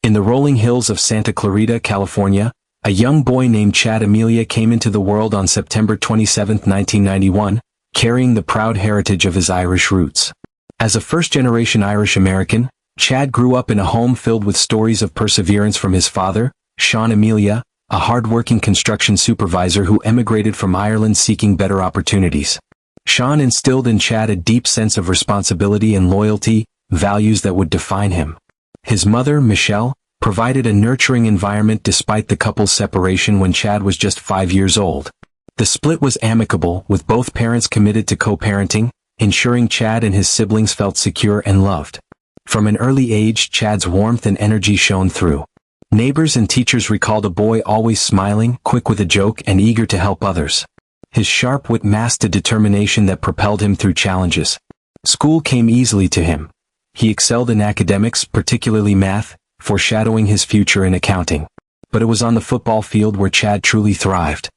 In the rolling hills of Santa Clarita, California, a young boy named Chad Amelia came into the world on September 27, 1991, carrying the proud heritage of his Irish roots. As a first-generation Irish American, Chad grew up in a home filled with stories of perseverance from his father, Sean Amelia, a hard-working construction supervisor who emigrated from Ireland seeking better opportunities. Sean instilled in Chad a deep sense of responsibility and loyalty, values that would define him. His mother, Michelle, provided a nurturing environment despite the couple's separation when Chad was just 5 years old. The split was amicable, with both parents committed to co-parenting, ensuring Chad and his siblings felt secure and loved. From an early age, Chad's warmth and energy shone through. Neighbors and teachers recalled a boy always smiling, quick with a joke, and eager to help others. His sharp wit masked a determination that propelled him through challenges. School came easily to him. He excelled in academics, particularly math, foreshadowing his future in accounting. But it was on the football field where Chad truly thrived.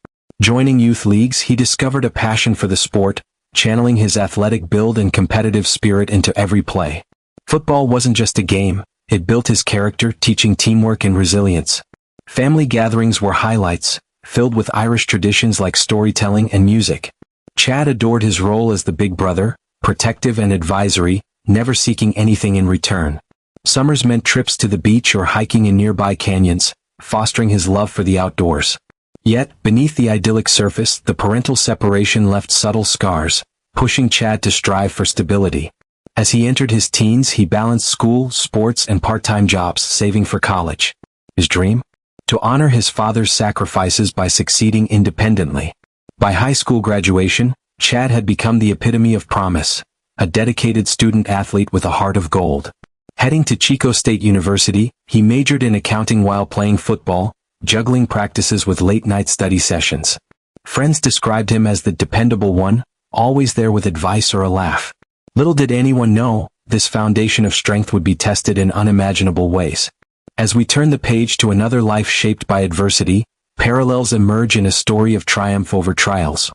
Joining youth leagues, he discovered a passion for the sport, channeling his athletic build and competitive spirit into every play. Football wasn't just a game, it built his character, teaching teamwork and resilience. Family gatherings were highlights, filled with Irish traditions like storytelling and music. Chad adored his role as the big brother, protective and advisory, never seeking anything in return. Summers meant trips to the beach or hiking in nearby canyons, fostering his love for the outdoors. Yet, beneath the idyllic surface, the parental separation left subtle scars, pushing Chad to strive for stability. As he entered his teens, he balanced school, sports, and part-time jobs, saving for college. His dream? To honor his father's sacrifices by succeeding independently. By high school graduation, Chad had become the epitome of promise, a dedicated student-athlete with a heart of gold. Heading to Chico State University, he majored in accounting while playing football, juggling practices with late-night study sessions. Friends described him as the dependable one, always there with advice or a laugh. Little did anyone know, this foundation of strength would be tested in unimaginable ways. As we turn the page to another life shaped by adversity, parallels emerge in a story of triumph over trials.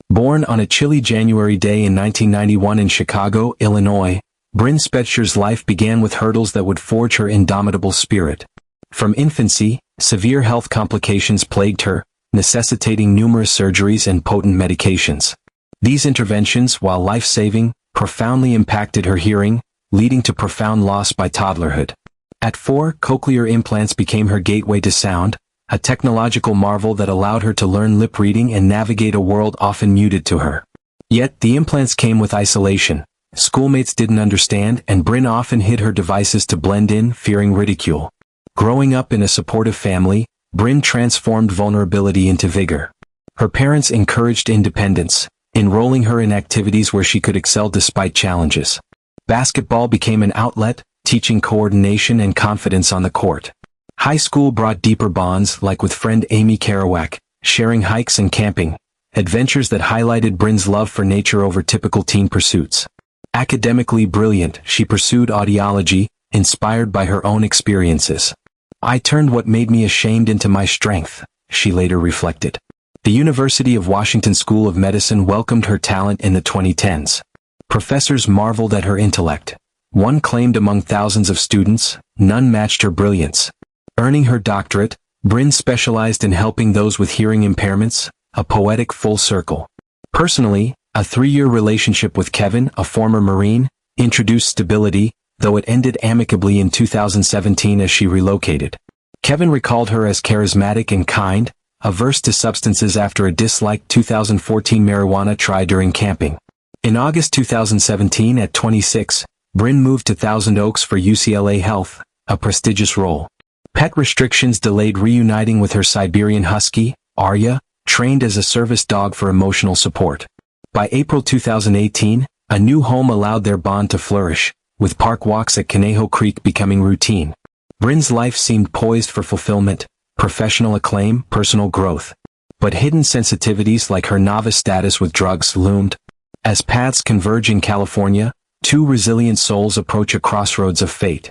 Born on a chilly January day in 1991 in Chicago, Illinois, Bryn Spetscher's life began with hurdles that would forge her indomitable spirit. From infancy, severe health complications plagued her, necessitating numerous surgeries and potent medications. These interventions, while life-saving, profoundly impacted her hearing, leading to profound loss by toddlerhood. At 4, cochlear implants became her gateway to sound, a technological marvel that allowed her to learn lip reading and navigate a world often muted to her. Yet, the implants came with isolation. Schoolmates didn't understand, and Bryn often hid her devices to blend in, fearing ridicule. Growing up in a supportive family, Bryn transformed vulnerability into vigor. Her parents encouraged independence, enrolling her in activities where she could excel despite challenges. Basketball became an outlet, teaching coordination and confidence on the court. High school brought deeper bonds, like with friend Amy Kerouac, sharing hikes and camping, adventures that highlighted Bryn's love for nature over typical teen pursuits. Academically brilliant, she pursued audiology, inspired by her own experiences. "I turned what made me ashamed into my strength," she later reflected. The University of Washington School of Medicine welcomed her talent in the 2010s. Professors marveled at her intellect. One claimed among thousands of students, none matched her brilliance. Earning her doctorate, Bryn specialized in helping those with hearing impairments, a poetic full circle. Personally, a 3-year relationship with Kevin, a former Marine, introduced stability, though it ended amicably in 2017 as she relocated. Kevin recalled her as charismatic and kind, averse to substances after a disliked 2014 marijuana try during camping. In August 2017 at 26, Bryn moved to Thousand Oaks for UCLA Health, a prestigious role. Pet restrictions delayed reuniting with her Siberian Husky, Arya, trained as a service dog for emotional support. By April 2018, a new home allowed their bond to flourish, with park walks at Conejo Creek becoming routine. Bryn's life seemed poised for fulfillment, professional acclaim, personal growth. But hidden sensitivities like her novice status with drugs loomed. As paths converge in California, 2 resilient souls approach a crossroads of fate.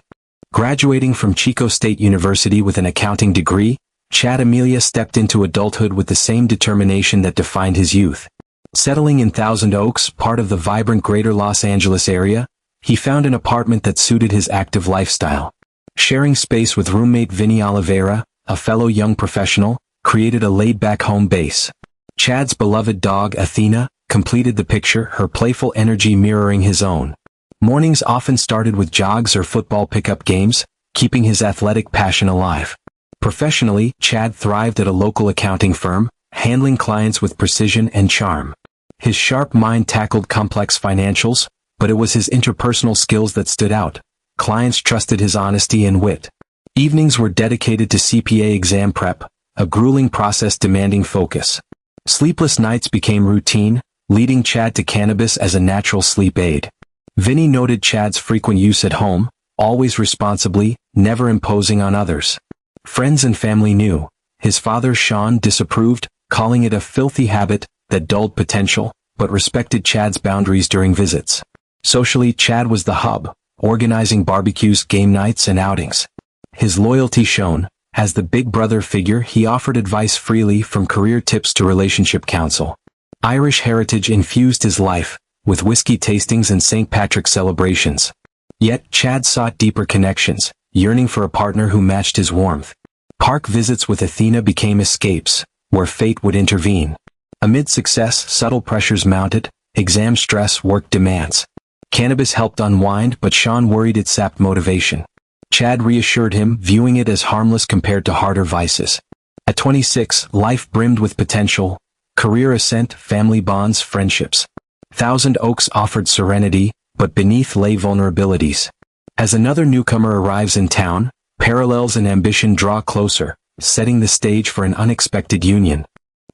Graduating from Chico State University with an accounting degree, Chad Amelia stepped into adulthood with the same determination that defined his youth. Settling in Thousand Oaks, part of the vibrant greater Los Angeles area, he found an apartment that suited his active lifestyle. Sharing space with roommate Vinny Oliveira, a fellow young professional, created a laid-back home base. Chad's beloved dog Athena completed the picture, her playful energy mirroring his own. Mornings often started with jogs or football pickup games, keeping his athletic passion alive. Professionally, Chad thrived at a local accounting firm, handling clients with precision and charm. His sharp mind tackled complex financials, but it was his interpersonal skills that stood out. Clients trusted his honesty and wit. Evenings were dedicated to CPA exam prep, a grueling process demanding focus. Sleepless nights became routine, leading Chad to cannabis as a natural sleep aid. Vinny noted Chad's frequent use at home, always responsibly, never imposing on others. Friends and family knew. His father Sean disapproved, calling it a filthy habit that dulled potential, but respected Chad's boundaries during visits. Socially, Chad was the hub, organizing barbecues, game nights, and outings. His loyalty shone. As the big brother figure, he offered advice freely, from career tips to relationship counsel. Irish heritage infused his life, with whiskey tastings and St. Patrick's celebrations. Yet, Chad sought deeper connections, yearning for a partner who matched his warmth. Park visits with Athena became escapes, where fate would intervene. Amid success, subtle pressures mounted, exam stress, work demands. Cannabis helped unwind, but Sean worried it sapped motivation. Chad reassured him, viewing it as harmless compared to harder vices. At 26, life brimmed with potential: career ascent, family bonds, friendships. Thousand Oaks offered serenity, but beneath lay vulnerabilities. As another newcomer arrives in town, parallels and ambition draw closer, setting the stage for an unexpected union.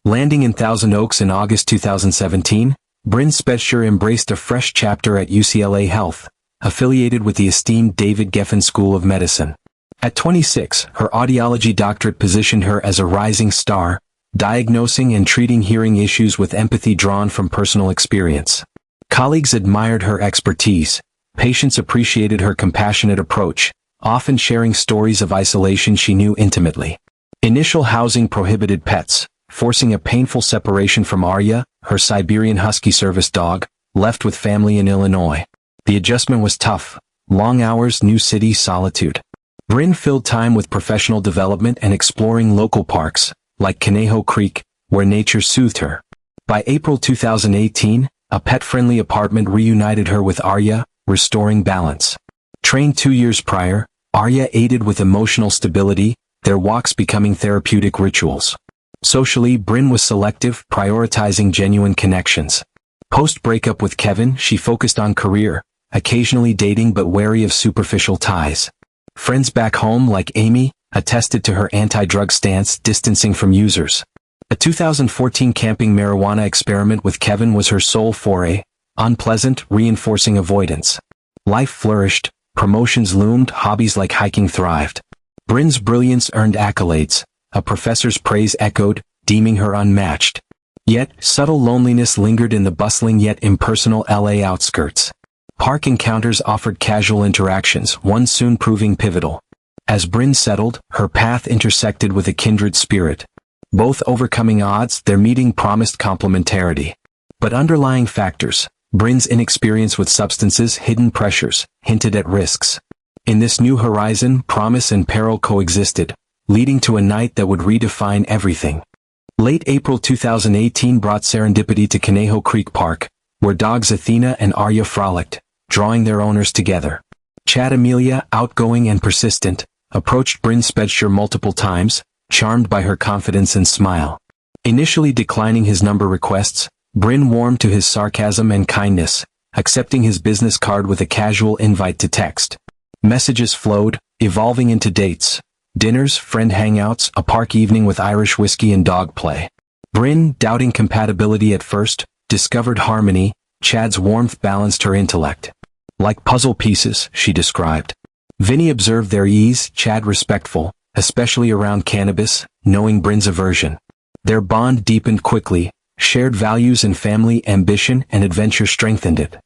Landing in Thousand Oaks in August 2017, Bryn Spetcher embraced a fresh chapter at UCLA Health, affiliated with the esteemed David Geffen School of Medicine. At 26, her audiology doctorate positioned her as a rising star, diagnosing and treating hearing issues with empathy drawn from personal experience. Colleagues admired her expertise. Patients appreciated her compassionate approach, often sharing stories of isolation she knew intimately. Initial housing prohibited pets, forcing a painful separation from Arya, her Siberian Husky service dog, left with family in Illinois. The adjustment was tough. Long hours, new city, solitude. Bryn filled time with professional development and exploring local parks, like Conejo Creek, where nature soothed her. By April 2018, a pet-friendly apartment reunited her with Arya, restoring balance. Trained 2 years prior, Arya aided with emotional stability, their walks becoming therapeutic rituals. Socially, Bryn was selective, prioritizing genuine connections. Post-breakup with Kevin, she focused on career, occasionally dating but wary of superficial ties. Friends back home, like Amy, attested to her anti-drug stance, distancing from users. A 2014 camping marijuana experiment with Kevin was her sole foray, unpleasant, reinforcing avoidance. Life flourished, promotions loomed, hobbies like hiking thrived. Bryn's brilliance earned accolades, a professor's praise echoed, deeming her unmatched. Yet, subtle loneliness lingered in the bustling yet impersonal LA outskirts. Park encounters offered casual interactions, one soon proving pivotal. As Bryn settled, her path intersected with a kindred spirit. Both overcoming odds, their meeting promised complementarity. But underlying factors, Bryn's inexperience with substances, hidden pressures, hinted at risks. In this new horizon, promise and peril coexisted, leading to a night that would redefine everything. Late April 2018 brought serendipity to Conejo Creek Park, where dogs Athena and Arya frolicked, drawing their owners together. Chad Amelia, outgoing and persistent, approached Bryn Spetcher multiple times, charmed by her confidence and smile. Initially declining his number requests, Bryn warmed to his sarcasm and kindness, accepting his business card with a casual invite to text. Messages flowed, evolving into dates, dinners, friend hangouts, a park evening with Irish whiskey and dog play. Bryn, doubting compatibility at first, discovered harmony. Chad's warmth balanced her intellect. Like puzzle pieces, she described. Vinny observed their ease, Chad respectful, especially around cannabis, knowing Bryn's aversion. Their bond deepened quickly, shared values and family ambition and adventure strengthened it.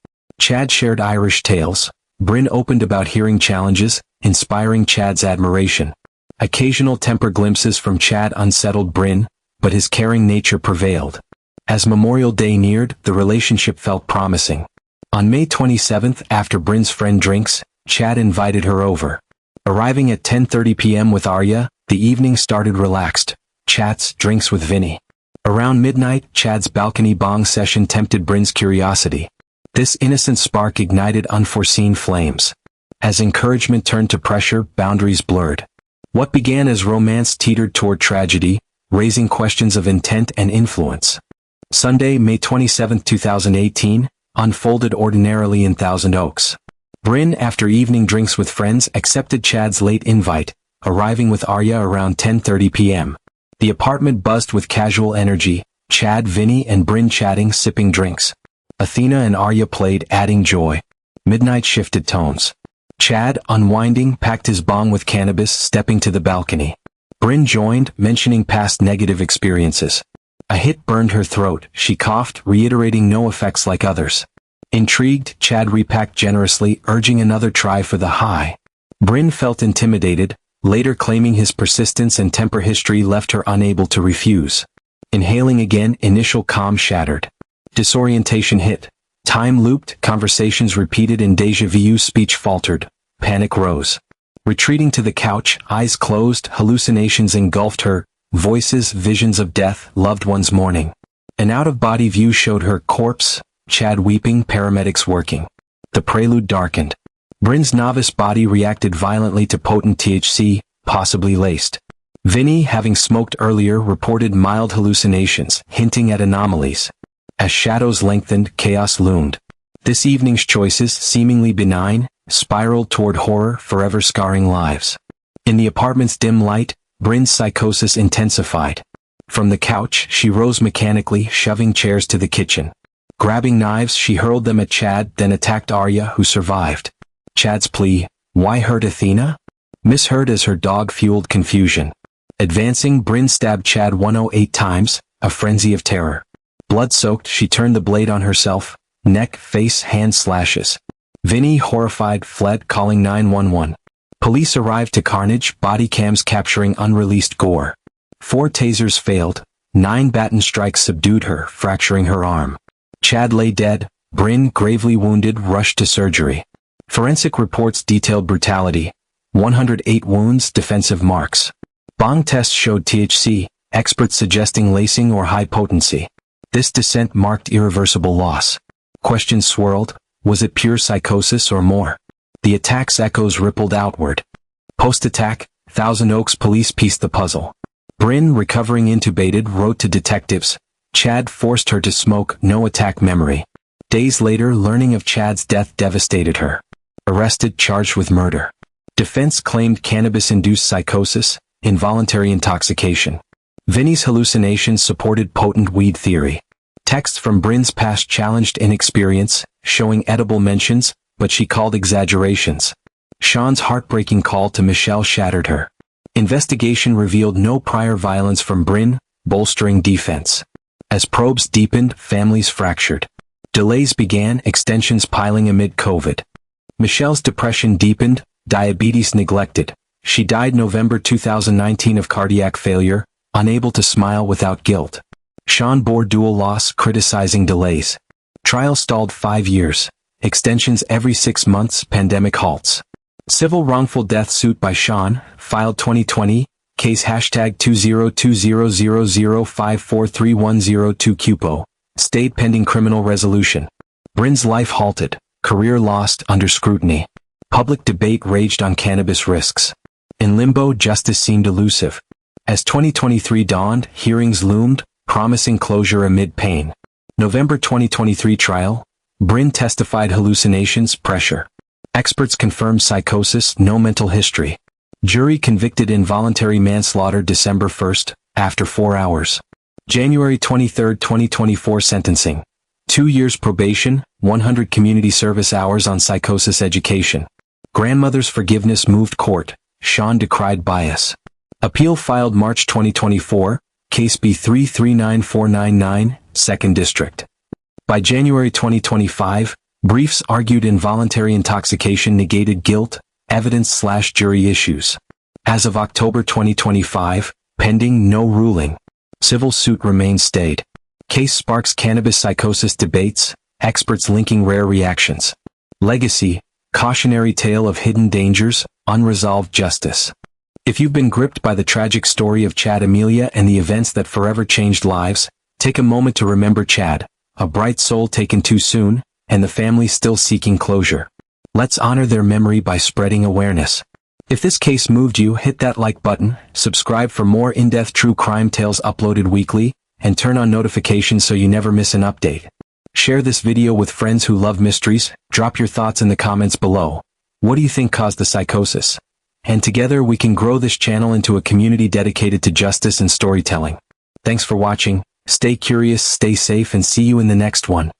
Chad shared Irish tales. Bryn opened about hearing challenges, inspiring Chad's admiration. Occasional temper glimpses from Chad unsettled Bryn, but his caring nature prevailed. As Memorial Day neared, the relationship felt promising. On May 27th, after Bryn's friend drinks, Chad invited her over. Arriving at 10:30 p.m. with Arya, the evening started relaxed. Chats, drinks with Vinny. Around midnight, Chad's balcony bong session tempted Bryn's curiosity. This innocent spark ignited unforeseen flames. As encouragement turned to pressure, boundaries blurred. What began as romance teetered toward tragedy, raising questions of intent and influence. Sunday, May 27, 2018, unfolded ordinarily in Thousand Oaks. Bryn, after evening drinks with friends, accepted Chad's late invite, arriving with Arya around 10:30 p.m. The apartment buzzed with casual energy, Chad, Vinny, and Bryn chatting, sipping drinks. Athena and Arya played, adding joy. Midnight shifted tones. Chad, unwinding, packed his bong with cannabis, stepping to the balcony. Bryn joined, mentioning past negative experiences. A hit burned her throat, she coughed, reiterating no effects like others. Intrigued, Chad repacked generously, urging another try for the high. Bryn felt intimidated, later claiming his persistence and temper history left her unable to refuse. Inhaling again, initial calm shattered. Disorientation hit. Time looped, conversations repeated in déjà vu, speech faltered. Panic rose. Retreating to the couch, eyes closed, hallucinations engulfed her, voices, visions of death, loved ones mourning. An out-of-body view showed her corpse, Chad weeping, paramedics working. The prelude darkened. Bryn's novice body reacted violently to potent THC, possibly laced. Vinny, having smoked earlier, reported mild hallucinations, hinting at anomalies. As shadows lengthened, chaos loomed. This evening's choices, seemingly benign, spiraled toward horror, forever scarring lives. In the apartment's dim light, Bryn's psychosis intensified. From the couch, she rose mechanically, shoving chairs to the kitchen. Grabbing knives, she hurled them at Chad, then attacked Arya, who survived. Chad's plea, why hurt Athena? Misheard as her dog fueled confusion. Advancing, Bryn stabbed Chad 108 times, a frenzy of terror. Blood-soaked, she turned the blade on herself, neck, face, hand slashes. Vinny, horrified, fled, calling 911. Police arrived to carnage, body cams capturing unreleased gore. 4 tasers failed, 9 baton strikes subdued her, fracturing her arm. Chad lay dead, Bryn, gravely wounded, rushed to surgery. Forensic reports detailed brutality. 108 wounds, defensive marks. Bong tests showed THC, experts suggesting lacing or high potency. This descent marked irreversible loss. Questions swirled, was it pure psychosis or more? The attack's echoes rippled outward. Post-attack, Thousand Oaks police pieced the puzzle. Bryn, recovering intubated, wrote to detectives. Chad forced her to smoke, no attack memory. Days later, learning of Chad's death devastated her. Arrested, charged with murder. Defense claimed cannabis-induced psychosis, involuntary intoxication. Vinny's hallucinations supported potent weed theory. Texts from Bryn's past challenged inexperience, showing edible mentions, but she called exaggerations. Sean's heartbreaking call to Michelle shattered her. Investigation revealed no prior violence from Bryn, bolstering defense. As probes deepened, families fractured. Delays began, extensions piling amid COVID. Michelle's depression deepened, diabetes neglected. She died November 2019 of cardiac failure, unable to smile without guilt. Sean bore dual loss, criticizing delays. Trial stalled 5 years. Extensions every 6 months, pandemic halts. Civil wrongful death suit by Sean, filed 2020, case hashtag 20200054310 Cupo. Stayed pending criminal resolution. Bryn's life halted, career lost under scrutiny. Public debate raged on cannabis risks. In limbo, justice seemed elusive. As 2023 dawned, hearings loomed, promising closure amid pain. November 2023 trial. Bryn testified hallucinations, pressure. Experts confirmed psychosis, no mental history. Jury convicted involuntary manslaughter December 1st, after 4 hours. January 23, 2024 sentencing. 2 years probation, 100 community service hours on psychosis education. Grandmother's forgiveness moved court. Sean decried bias. Appeal filed March 2024, case B339499, 2nd District. By January 2025, briefs argued involuntary intoxication negated guilt, evidence/jury issues. As of October 2025, pending, no ruling. Civil suit remains stayed. Case sparks cannabis psychosis debates, experts linking rare reactions. Legacy, cautionary tale of hidden dangers, unresolved justice. If you've been gripped by the tragic story of Chad Amelia and the events that forever changed lives, take a moment to remember Chad, a bright soul taken too soon, and the family still seeking closure. Let's honor their memory by spreading awareness. If this case moved you, hit that like button, subscribe for more in-depth true crime tales uploaded weekly, and turn on notifications so you never miss an update. Share this video with friends who love mysteries. Drop your thoughts in the comments below. What do you think caused the psychosis? And together we can grow this channel into a community dedicated to justice and storytelling. Thanks for watching. Stay curious, stay safe, and see you in the next one.